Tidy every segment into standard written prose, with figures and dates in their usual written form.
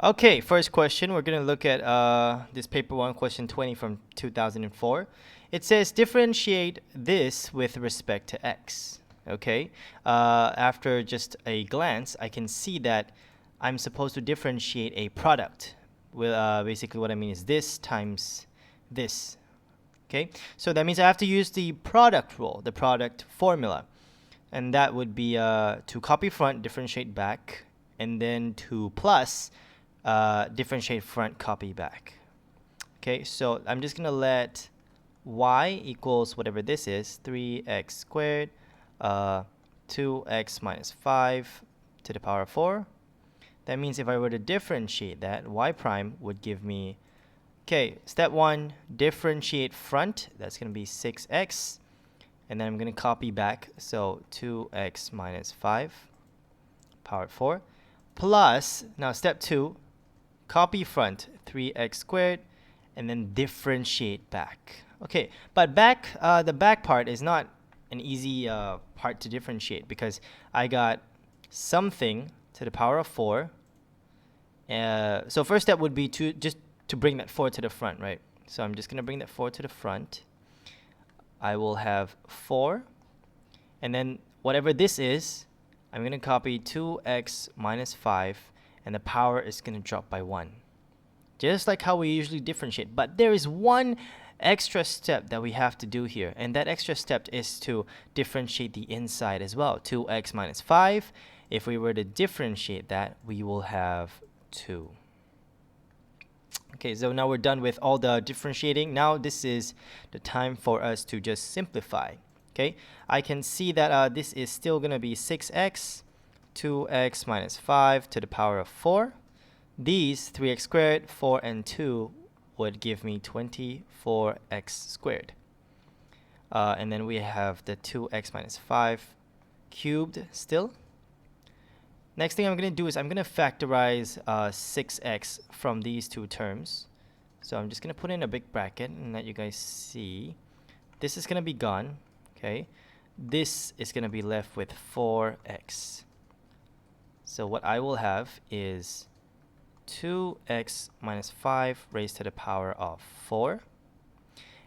Okay, first question. We're going to look at this paper 1, question 20 from 2004. It says differentiate this with respect to x. Okay, after just a glance, I can see that I'm supposed to differentiate a product. Well, basically what I mean is this times this. Okay, so that means I have to use the product rule, the product formula. And that would be to copy front, differentiate back, and then to plus differentiate front, copy back. Okay, so I'm just gonna let y equals whatever this is, 3x squared, 2x minus 5 to the power of 4. That means if I were to differentiate that, y prime would give me, okay, step 1, differentiate front. That's gonna be 6x. And then I'm going to copy back, so 2x minus 5 power 4 plus, now step 2, copy front, 3x squared, and then differentiate back. Okay, but back, the back part is not an easy part to differentiate because I got something to the power of 4. So first step would be to just to bring that 4 to the front, right? So I'm just going to bring that 4 to the front. I will have 4, and then whatever this is, I'm going to copy 2x minus 5, and the power is going to drop by 1. Just like how we usually differentiate. But there is one extra step that we have to do here, and that extra step is to differentiate the inside as well. 2x minus 5, if we were to differentiate that, we will have 2. Okay, so now we're done with all the differentiating. Now this is the time for us to just simplify. Okay, I can see that this is still going to be 6x, 2x minus 5 to the power of 4. These 3x squared, 4, and 2 would give me 24x squared. And then we have the 2x minus 5 cubed still. Next thing I'm going to do is I'm going to factorize 6x from these two terms. So I'm just going to put in a big bracket and let you guys see. This is going to be gone. Okay. This is going to be left with 4x. So what I will have is 2x minus 5 raised to the power of 4.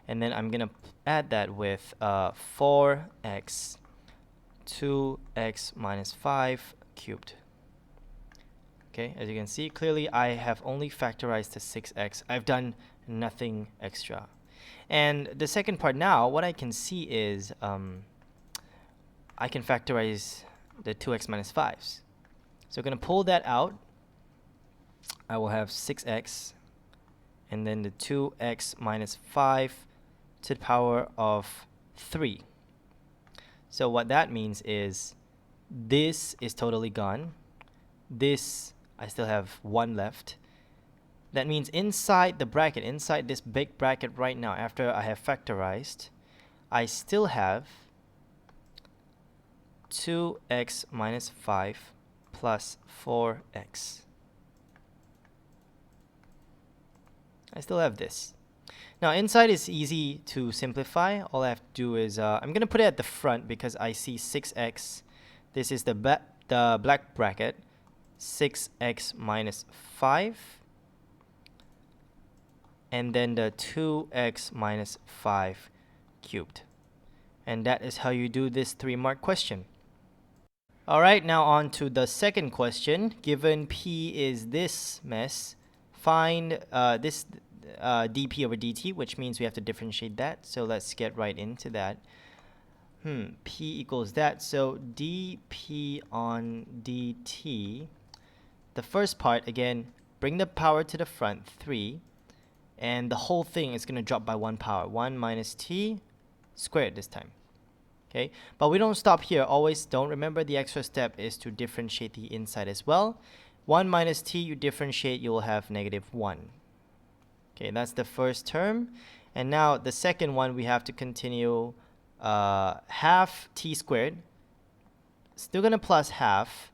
And then I'm going to add that with 4x, 2x minus 5 cubed. Okay, as you can see, clearly I have only factorized the 6x. I've done nothing extra. And the second part now, what I can see is I can factorize the 2x minus 5s. So I'm going to pull that out. I will have 6x and then the 2x minus 5 to the power of 3. So what that means is this is totally gone. This, I still have 1 left. That means inside the bracket, inside this big bracket right now, after I have factorized, I still have 2x minus 5 plus 4x. I still have this. Now inside is easy to simplify. All I have to do is, I'm going to put it at the front because I see 6x. This is the black bracket. 6x minus 5. And then the 2x minus 5 cubed. And that is how you do this 3-mark question. Alright, now on to the second question. Given P is this mess, find this dp over dt, which means we have to differentiate that. So let's get right into that. P equals that. So dp on dt, the first part, again, bring the power to the front, 3. And the whole thing is going to drop by 1 power. 1 minus t squared this time. Okay, but we don't stop here. Always don't remember the extra step is to differentiate the inside as well. 1 minus t, you differentiate, you will have negative 1. Okay, that's the first term. And now the second one, we have to continue half t squared. Still going to plus half.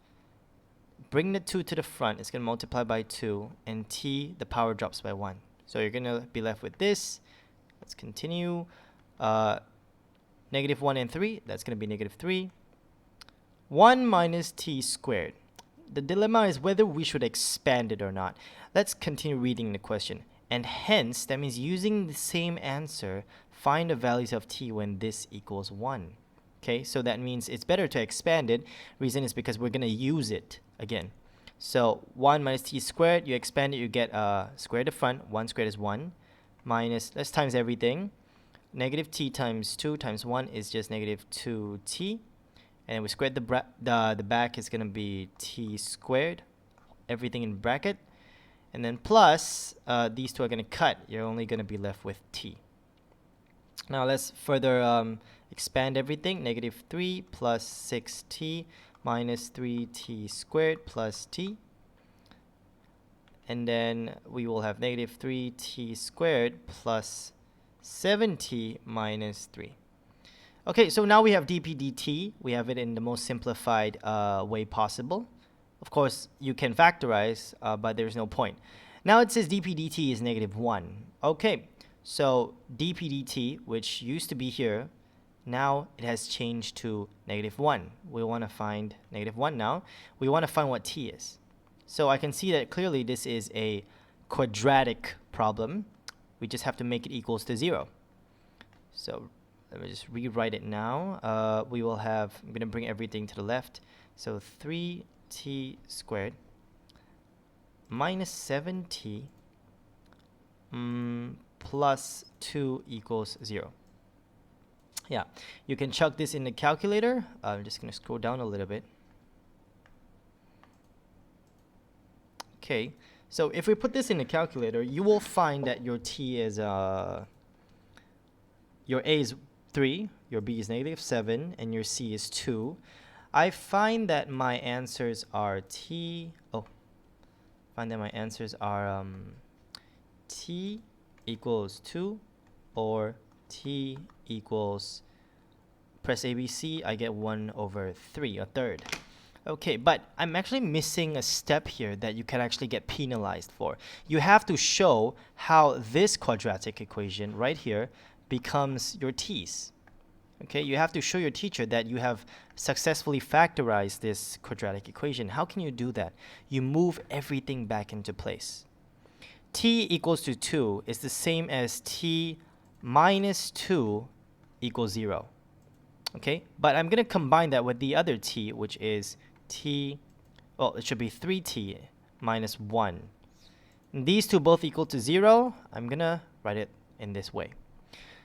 Bring the 2 to the front. It's going to multiply by 2. And t, the power drops by 1. So you're going to be left with this. Let's continue. Negative 1 and 3. That's going to be negative 3. 1 minus t squared. the dilemma is whether we should expand it or not. Let's continue reading the question. And hence, that means using the same answer, find the values of t when this equals 1. Okay, so that means it's better to expand it. Reason is because we're going to use it again. So 1 minus t squared, you expand it, you get square at the front. 1 squared is 1. Minus, let's times everything. Negative t times 2 times 1 is just negative 2t. And we squared the back is going to be t squared. Everything in bracket. And then plus, these two are going to cut. You're only going to be left with t. Now let's further expand everything. Negative 3 plus 6t minus 3t squared plus t. And then we will have negative 3t squared plus 7t minus 3. Okay, so now we have dp dt. We have it in the most simplified way possible. Of course, you can factorize, but there's no point. Now it says dp dt is negative 1. Okay, so dp dt, which used to be here, now it has changed to negative 1. We want to find negative 1 now. We want to find what t is. So I can see that clearly this is a quadratic problem. We just have to make it equals to 0. So let me just rewrite it now. We will have, I'm going to bring everything to the left. So 3t squared minus 7t plus 2 equals 0. Yeah, you can chuck this in the calculator. I'm just going to scroll down a little bit. Okay, so if we put this in the calculator, you will find that your t is, your a is 3, your b is negative 7, and your c is 2. I find that my answers are t equals 2 or t equals, press ABC, I get 1 over 3, a third. Okay, but I'm actually missing a step here that you can actually get penalized for. You have to show how this quadratic equation right here becomes your t's. Okay, you have to show your teacher that you have successfully factorized this quadratic equation. How can you do that? You move everything back into place. T equals to 2 is the same as t minus 2 equals 0. Okay, but I'm going to combine that with the other t, which is t, well, it should be 3t minus 1. And these two both equal to 0. I'm going to write it in this way.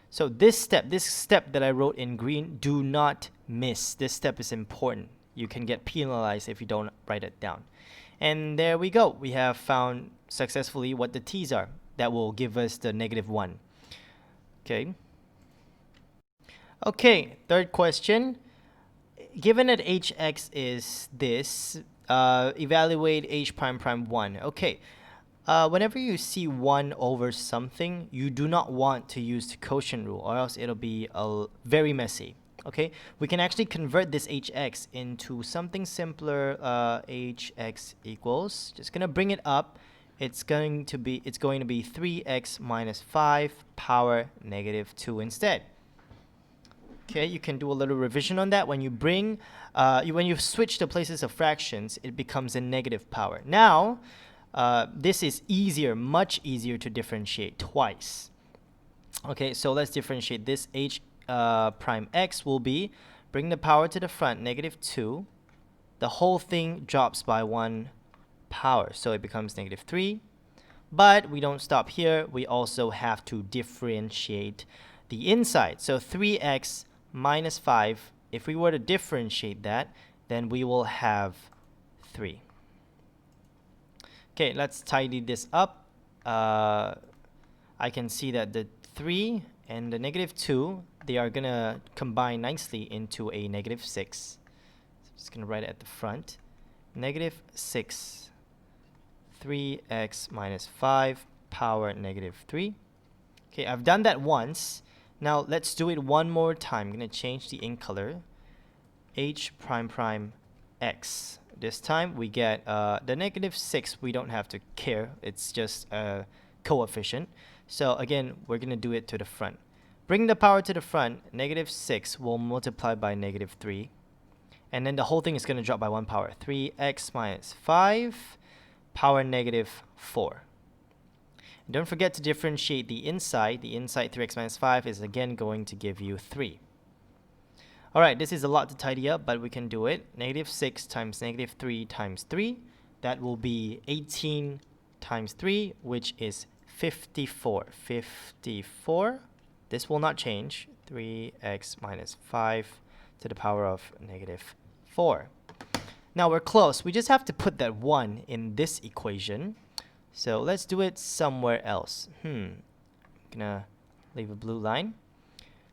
So this step that I wrote in green, do not miss. This step is important. You can get penalized if you don't write it down. And there we go. We have found successfully what the t's are. That will give us the negative 1. Okay. Okay, third question. Given that hx is this, evaluate h prime prime 1. Okay. Whenever you see 1 over something, you do not want to use the quotient rule, or else it'll be very messy. Okay, we can actually convert this hx into something simpler. Hx equals, just gonna bring it up. It's going to be 3x minus 5 power negative 2 instead. Okay, you can do a little revision on that. When you bring, when you switch the places of fractions, it becomes a negative power. Now, this is easier, much easier to differentiate twice. Okay, so let's differentiate this. H prime x will be, bring the power to the front, negative 2. The whole thing drops by 1 power, so it becomes negative 3. But we don't stop here. We also have to differentiate the inside. So 3x minus 5, if we were to differentiate that, then we will have 3. Okay, let's tidy this up. I can see that the 3 and the negative 2, they are going to combine nicely into a negative 6. So I'm just going to write it at the front. Negative 6, 3x minus 5 power negative 3. Okay, I've done that once. Now let's do it one more time. I'm going to change the ink color. H prime prime x. This time we get the negative 6. We don't have to care. It's just a coefficient. So again, we're going to do it to the front. Bring the power to the front. Negative 6 will multiply by negative 3. And then the whole thing is going to drop by 1 power. 3x minus 5 power negative 4. And don't forget to differentiate the inside. The inside 3x minus 5 is again going to give you 3. Alright, this is a lot to tidy up, but we can do it. Negative 6 times negative 3 times 3. That will be 18 times 3, which is 54. 54. This will not change. 3x minus 5 to the power of negative 4. Now we're close. We just have to put that 1 in this equation. So let's do it somewhere else. I'm gonna leave a blue line.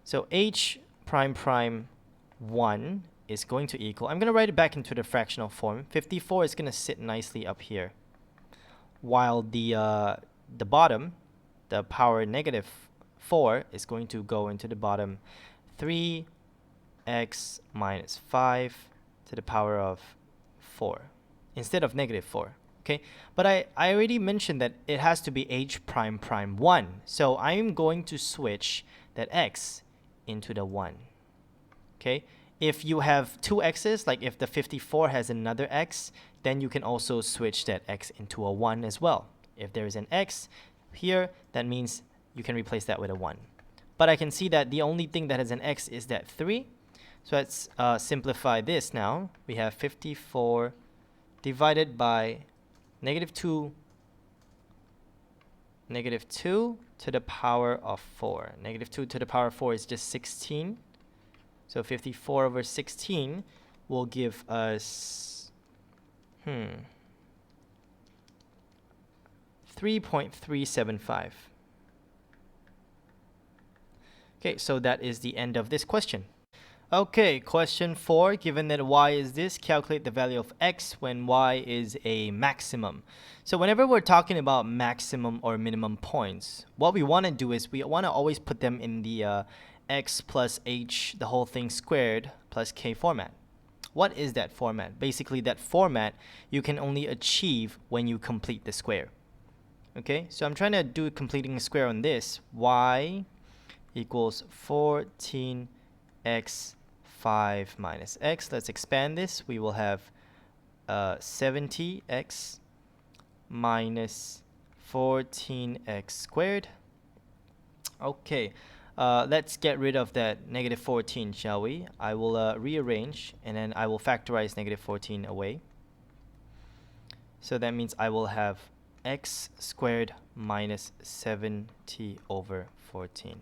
So h prime prime 1 is going to equal, I'm gonna write it back into the fractional form. 54 is gonna sit nicely up here, while the bottom, the power negative 4, is going to go into the bottom. 3x minus 5 to the power of 4 instead of negative 4. Okay, but I already mentioned that it has to be h prime prime 1, so I'm going to switch that x into the 1. Okay, if you have two x's, like if the 54 has another x, then you can also switch that x into a 1 as well. If there is an x here, that means you can replace that with a 1. But I can see that the only thing that has an x is that 3. So let's simplify this now. We have 54 divided by negative 2 to the power of 4. Negative 2 to the power of 4 is just 16. So 54 over 16 will give us 3.375. Okay, so that is the end of this question. Okay, question 4. Given that y is this, calculate the value of x when y is a maximum. So whenever we're talking about maximum or minimum points, what we want to do is we want to always put them in the x plus h, the whole thing squared, plus k format. What is that format? Basically, that format you can only achieve when you complete the square. Okay, so I'm trying to do completing the square on this. Y equals 14x 5 minus x. Let's expand this. We will have 70x minus 14x squared. Okay, let's get rid of that negative 14, shall we? I will rearrange, and then I will factorize negative 14 away. So that means I will have x squared minus 70 over 14.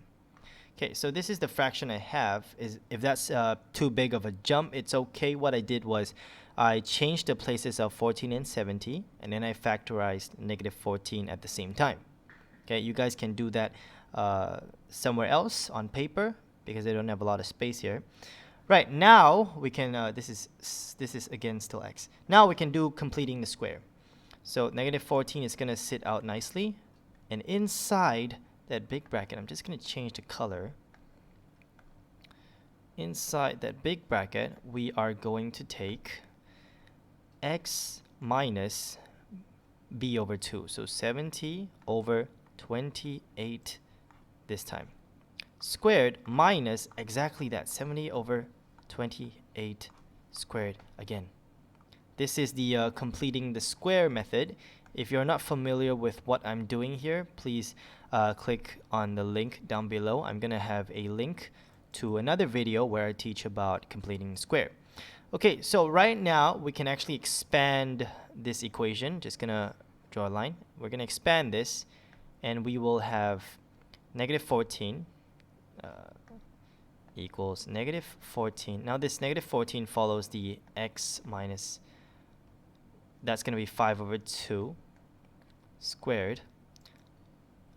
Okay, so this is the fraction I have. If that's too big of a jump, it's okay. What I did was I changed the places of 14 and 70, and then I factorized negative 14 at the same time. Okay, you guys can do that somewhere else on paper because I don't have a lot of space here. Right, now we can, this is again still x. Now we can do completing the square. So negative 14 is going to sit out nicely, and inside that big bracket, I'm just going to change the color. Inside that big bracket, we are going to take x minus b over 2. So 70 over 28 this time. Squared minus exactly that, 70 over 28 squared again. This is the completing the square method. If you're not familiar with what I'm doing here, please click on the link down below. I'm going to have a link to another video where I teach about completing square. Okay, so right now we can actually expand this equation. Just going to draw a line. We're going to expand this, and we will have negative 14 equals negative 14. Now this negative 14 follows the x minus, that's going to be 5 over 2 squared.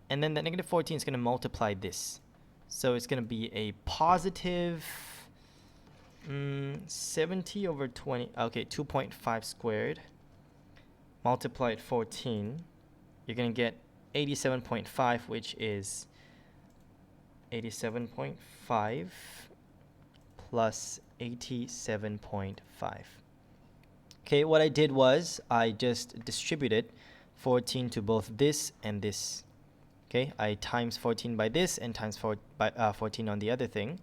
And then the negative 14 is going to multiply this. So it's going to be a positive 70 over 20. Okay, 2.5 squared multiplied 14. You're going to get 87.5, which is 87.5 plus 87.5. Okay, what I did was I just distributed 14 to both this and this. Okay, I times 14 by this and times 14 on the other thing.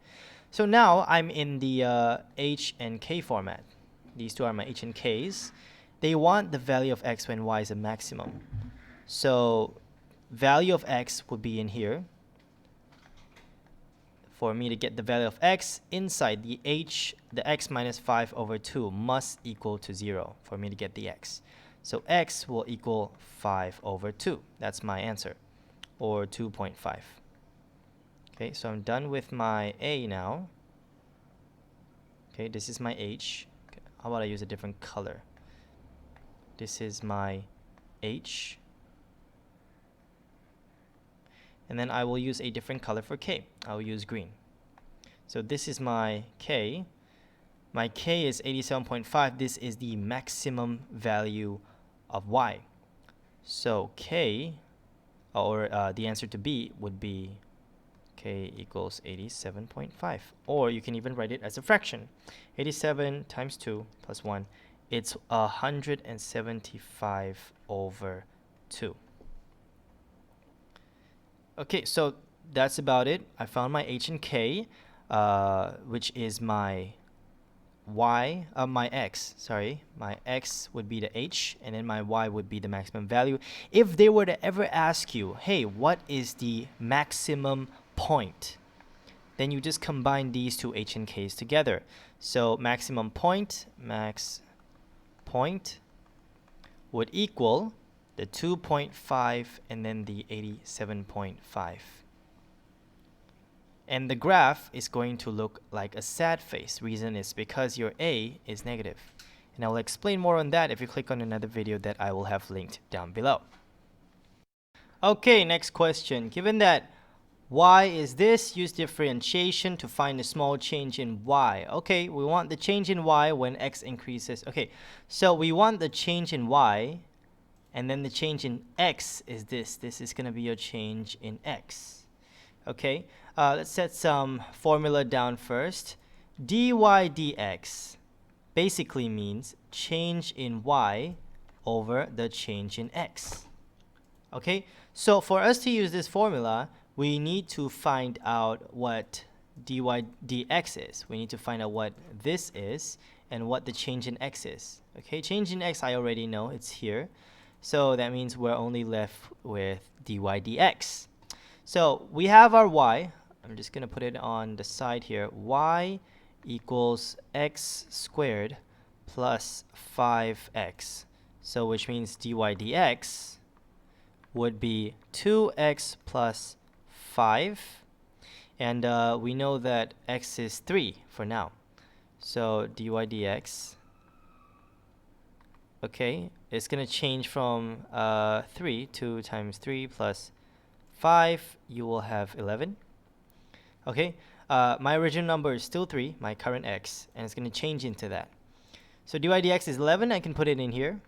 So now I'm in the h and k format. These two are my h and k's. They want the value of x when y is a maximum. So value of x would be in here. For me to get the value of x inside the x minus 5 over 2 must equal to 0 for me to get the x. So x will equal 5 over 2. That's my answer, or 2.5. Okay, so I'm done with my a now. Okay, this is my h. Okay, how about I use a different color? This is my h. And then I will use a different color for k. I will use green. So this is my k. My k is 87.5. This is the maximum value of y. So k, or the answer to b would be k equals 87.5. Or you can even write it as a fraction. 87 times 2 plus 1. It's 175 over 2. Okay, so that's about it. I found my h and k, which is my y, my x, sorry. My x would be the h, and then my y would be the maximum value. If they were to ever ask you, hey, what is the maximum point? Then you just combine these two h and k's together. So maximum point, max point would equal the 2.5 and then the 87.5. And the graph is going to look like a sad face. Reason is because your a is negative. And I will explain more on that if you click on another video that I will have linked down below. Okay, next question. Given that y is this, use differentiation to find a small change in y. Okay, we want the change in y when x increases. Okay, so we want the change in y, and then the change in x is this. This is going to be your change in x. Okay, let's set some formula down first. dy dx basically means change in y over the change in x. Okay, so for us to use this formula, we need to find out what dy dx is. We need to find out what this is and what the change in x is. Okay, change in x I already know, it's here. So that means we're only left with dy dx. So we have our y. I'm just going to put it on the side here. Y equals x squared plus 5x. So which means dy dx would be 2x plus 5. And we know that x is 3 for now. So dy dx, okay, it's going to change from 3. 2 times 3 plus 5, you will have 11. Okay, my original number is still 3, my current x, and it's going to change into that. So dy dx is 11. I can put it in here.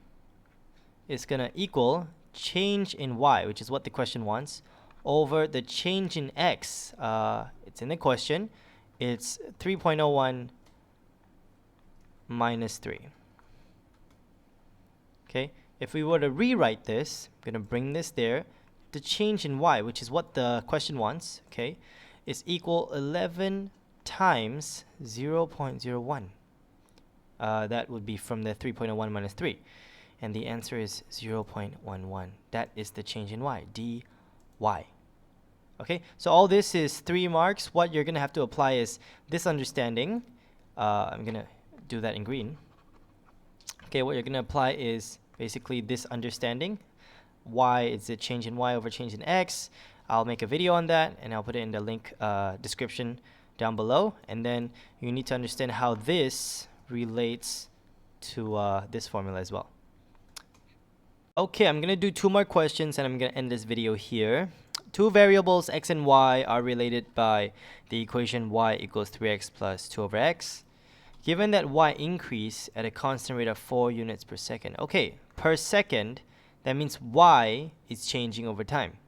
It's going to equal change in y, which is what the question wants, over the change in x. It's in the question. It's 3.01 minus 3. Okay, if we were to rewrite this, I'm going to bring this there. The change in y, which is what the question wants, okay, is equal 11 times 0.01. That would be from the 3.01 minus 3. And the answer is 0.11. That is the change in y, dy. Okay, so all this is 3 marks. What you're going to have to apply is this understanding. I'm going to do that in green. Okay, what you're going to apply is basically this understanding. Y is the change in y over change in x. I'll make a video on that, and I'll put it in the link description down below. And then you need to understand how this relates to this formula as well. Okay, I'm going to do 2 more questions, and I'm going to end this video here. 2 variables, x and y, are related by the equation y equals 3x plus 2 over x. Given that y increase at a constant rate of 4 units per second. Okay, per second, that means y is changing over time.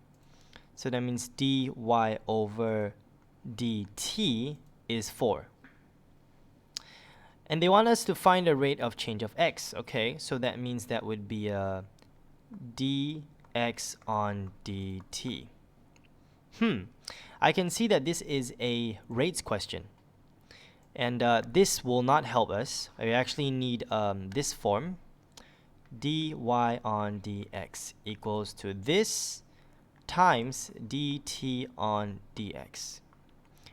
So that means dy over dt is 4. And they want us to find the rate of change of x. Okay, so that means that would be dx on dt. I can see that this is a rates question. And this will not help us. I actually need this form. dy on dx equals to this times dt on dx.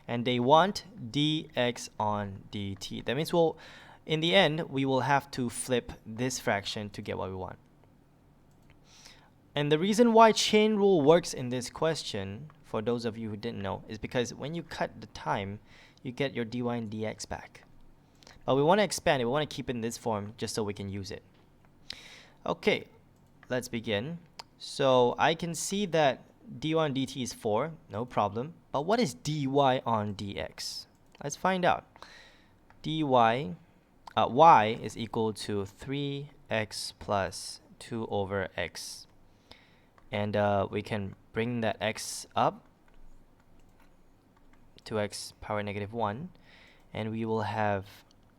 And they want dx on dt. That means in the end, we will have to flip this fraction to get what we want. And the reason why chain rule works in this question, for those of you who didn't know, is because when you cut the time, you get your dy and dx back. But we want to expand it. We want to keep it in this form just so we can use it. Okay, let's begin. So I can see that dy on dt is 4, no problem. But what is dy on dx? Let's find out. y is equal to 3x plus 2 over x. And we can bring that x up to x power negative 1. And we will have,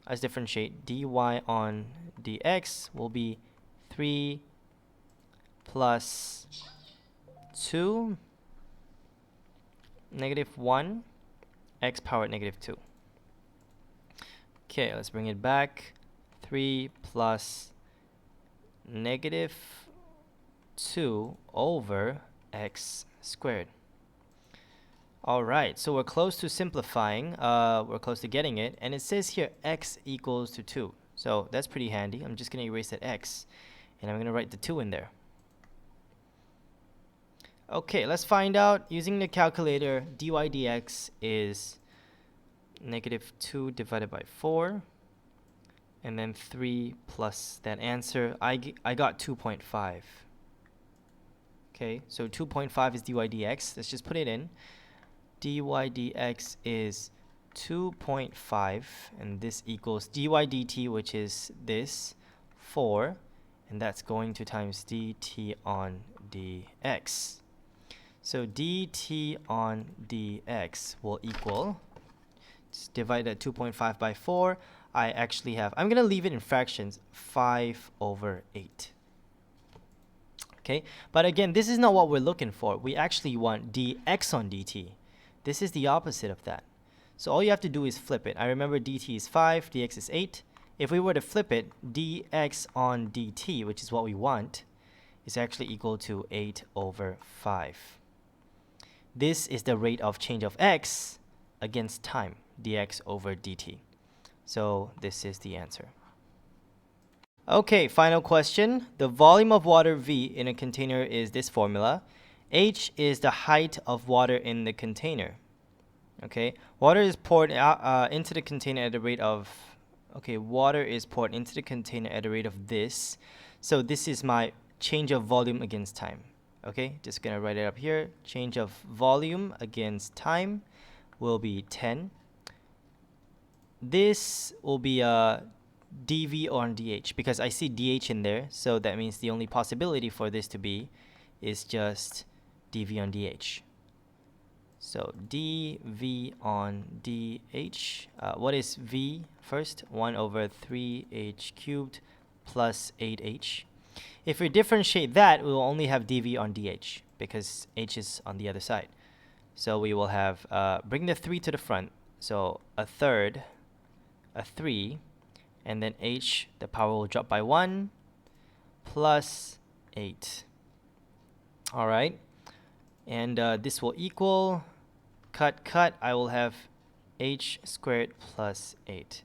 let's differentiate, dy on dx will be 3 plus 2 negative 1 x power negative 2. Okay, let's bring it back. 3 plus negative 2 over x squared. Alright, so we're close to simplifying. We're close to getting it. And it says here x equals to 2. So that's pretty handy. I'm just going to erase that x. And I'm going to write the 2 in there. Okay, let's find out. Using the calculator, dy dx is negative 2 divided by 4. And then 3 plus that answer. I got 2.5. Okay, so 2.5 is dy dx. Let's just put it in. dy dx is 2.5, and this equals dy dt, which is this, 4, and that's going to times dt on dx. So dt on dx will equal, just divide that 2.5 by 4. I actually have, I'm going to leave it in fractions, 5 over 8. Okay, but again, this is not what we're looking for. We actually want dx on dt. This is the opposite of that. So all you have to do is flip it. I remember dt is 5, dx is 8. If we were to flip it, dx on dt, which is what we want, is actually equal to 8 over 5. This is the rate of change of x against time, dx over dt. So this is the answer. Okay, final question. The volume of water V in a container is this formula. H is the height of water in the container. Okay, water is poured into the container at the rate of, water is poured into the container at the rate of this. So this is my change of volume against time. Okay, just gonna write it up here. Change of volume against time will be 10. This will be dv on dh, because I see dh in there, so that means the only possibility for this to be is just dv on dh. So dv on dh, what is v first? 1 over 3h cubed plus 8h. If we differentiate that, we will only have dv on dh, because h is on the other side. So we will have, bring the 3 to the front, so a third, a 3, and then h, the power will drop by 1, plus 8. Alright, and this will equal, cut, I will have h squared plus 8.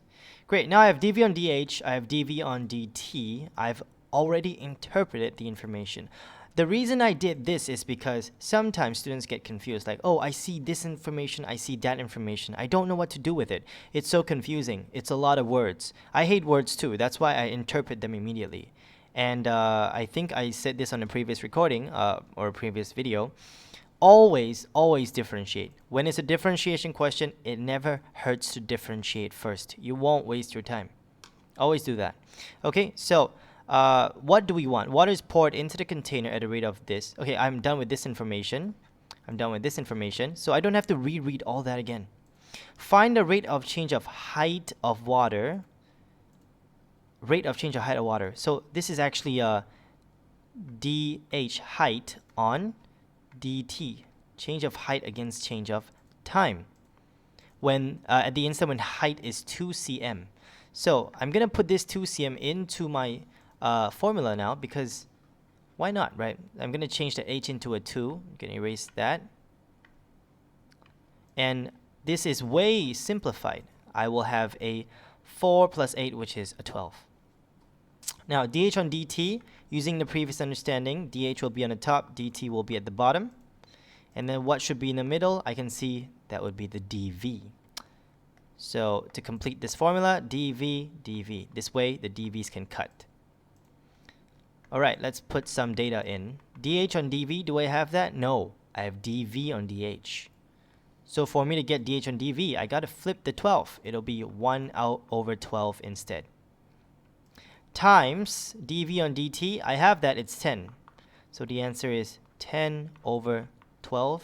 Great, now I have dv on dh, I have dv on dt. I've already interpreted the information. The reason I did this is because sometimes students get confused, like, oh, I see this information, I see that information. I don't know what to do with it. It's so confusing. It's a lot of words. I hate words too. That's why I interpret them immediately. And I think I said this on a previous recording or a previous video. Always differentiate. When it's a differentiation question, it never hurts to differentiate first. You won't waste your time. Always do that. Okay, so what do we want? Water is poured into the container at a rate of this. Okay, I'm done with this information. So I don't have to reread all that again. Find the rate of change of height of water. So this is actually dh, height, on dt. Change of height against change of time. when at the instant when height is 2 cm. So I'm gonna put this 2 cm into my formula now, because why not, right? I'm gonna change the h into a 2. I'm gonna erase that. And this is way simplified. I will have a 4 plus 8, which is a 12. Now, dh on dt, using the previous understanding, dh will be on the top, dt will be at the bottom. And then what should be in the middle? I can see that would be the dv. So to complete this formula, dv, dv. This way, the dv's can cut. All right, let's put some data in. dh on dv, do I have that? No, I have dv on dh. So for me to get dh on dv, I got to flip the 12. It'll be 1 out over 12 instead. Times dv on dt, I have that, it's 10. So the answer is 10 over 12.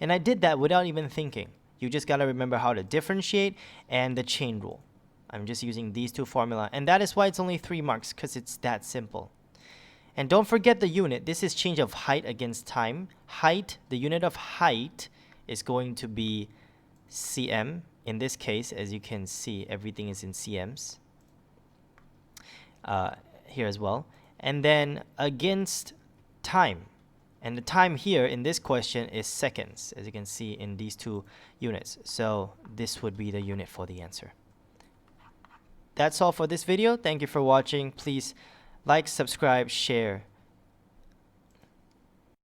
And I did that without even thinking. You just got to remember how to differentiate and the chain rule. I'm just using these two formula. And that is why it's only 3 marks, because it's that simple. And don't forget the unit. This is change of height against time. Height, the unit of height is going to be cm. In this case, as you can see, everything is in cms. Here as well. And then against time. And the time here in this question is seconds, as you can see in these two units. So this would be the unit for the answer. That's all for this video. Thank you for watching. Please like, subscribe, share.